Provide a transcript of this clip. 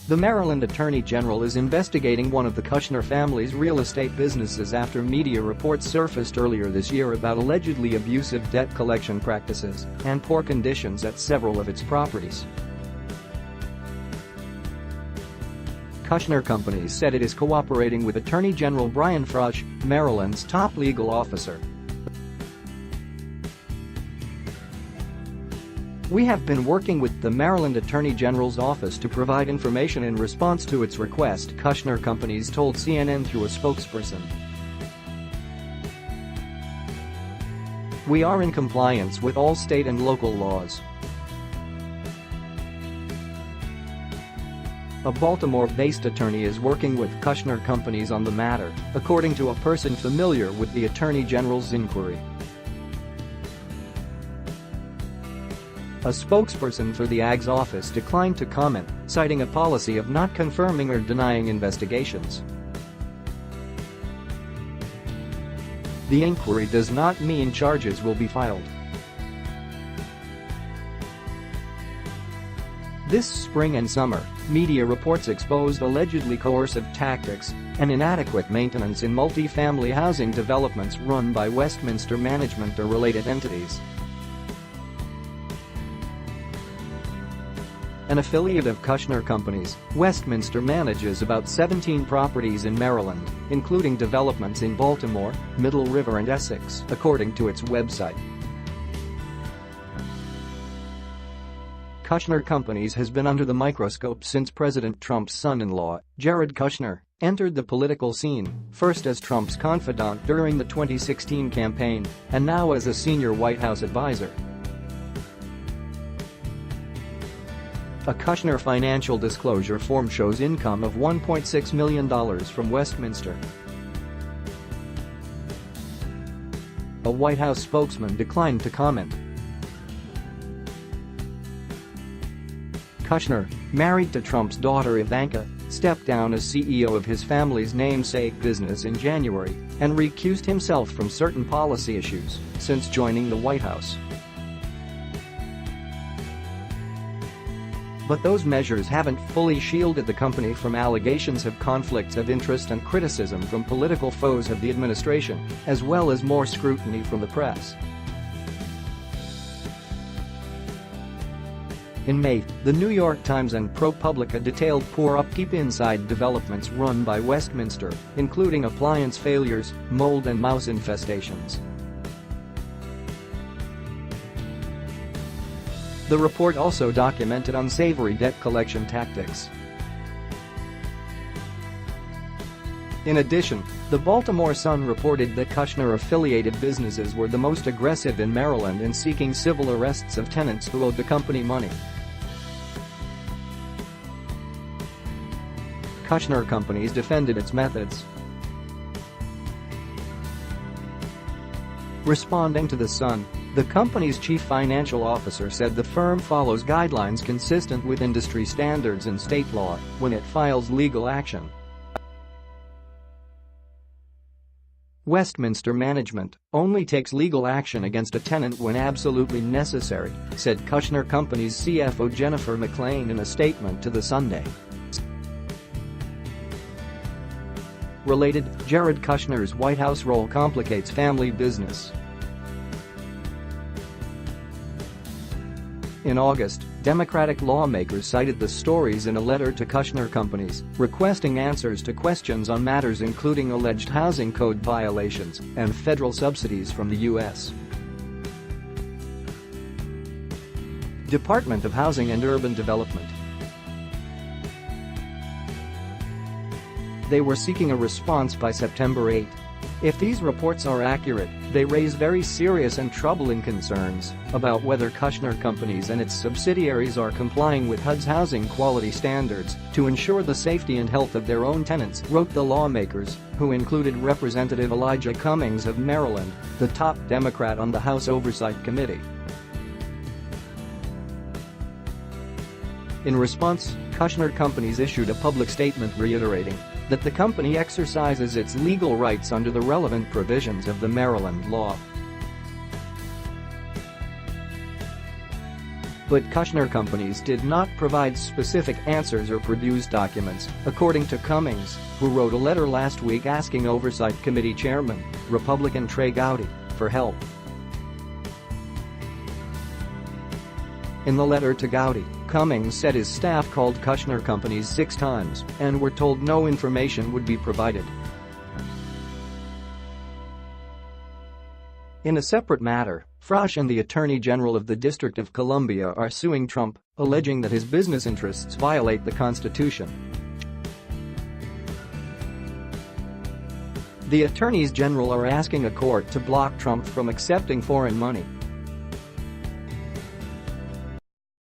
The Maryland Attorney General is investigating one of the Kushner family's real estate businesses after media reports surfaced earlier this year about allegedly abusive debt collection practices and poor conditions at several of its properties. Kushner Companies said it is cooperating with Attorney General Brian Frosh, Maryland's top legal officer. "We have been working with the Maryland Attorney General's office to provide information in response to its request," Kushner Companies told CNN through a spokesperson. "We are in compliance with all state and local laws." A Baltimore-based attorney is working with Kushner Companies on the matter, according to a person familiar with the Attorney General's inquiry. A spokesperson for the AG's office declined to comment, citing a policy of not confirming or denying investigations. The inquiry does not mean charges will be filed. This spring and summer, media reports exposed allegedly coercive tactics and inadequate maintenance in multifamily housing developments run by Westminster Management or related entities. An affiliate of Kushner Companies, Westminster manages about 17 properties in Maryland, including developments in Baltimore, Middle River and Essex, according to its website. Kushner Companies has been under the microscope since President Trump's son-in-law, Jared Kushner, entered the political scene, first as Trump's confidant during the 2016 campaign and now as a senior White House advisor. A Kushner financial disclosure form shows income of $1.6 million from Westminster. A White House spokesman declined to comment. Kushner, married to Trump's daughter Ivanka, stepped down as CEO of his family's namesake business in January and recused himself from certain policy issues since joining the White House. But those measures haven't fully shielded the company from allegations of conflicts of interest and criticism from political foes of the administration, as well as more scrutiny from the press. In May, the New York Times and ProPublica detailed poor upkeep inside developments run by Westminster, including appliance failures, mold and mouse infestations. The report also documented unsavory debt collection tactics. In addition, the Baltimore Sun reported that Kushner-affiliated businesses were the most aggressive in Maryland in seeking civil arrests of tenants who owed the company money. Kushner Companies defended its methods. Responding to The Sun, the company's chief financial officer said the firm follows guidelines consistent with industry standards and state law when it files legal action. Westminster Management only takes legal action against a tenant when absolutely necessary, said Kushner Companies CFO Jennifer McLean in a statement to The Sunday. Related, Jared Kushner's White House role complicates family business. In August, Democratic lawmakers cited the stories in a letter to Kushner Companies, requesting answers to questions on matters including alleged housing code violations and federal subsidies from the U.S. Department of Housing and Urban Development. They were seeking a response by September 8. If these reports are accurate, they raise very serious and troubling concerns about whether Kushner Companies and its subsidiaries are complying with HUD's housing quality standards to ensure the safety and health of their own tenants, wrote the lawmakers, who included Representative Elijah Cummings of Maryland, the top Democrat on the House Oversight Committee. In response, Kushner Companies issued a public statement reiterating that the company exercises its legal rights under the relevant provisions of the Maryland law. But Kushner Companies did not provide specific answers or produce documents, according to Cummings, who wrote a letter last week asking Oversight Committee Chairman, Republican Trey Gowdy, for help. In the letter to Gowdy, Cummings said his staff called Kushner Companies 6 times and were told no information would be provided. In a separate matter, Frosh and the Attorney General of the District of Columbia are suing Trump, alleging that his business interests violate the Constitution. The attorneys general are asking a court to block Trump from accepting foreign money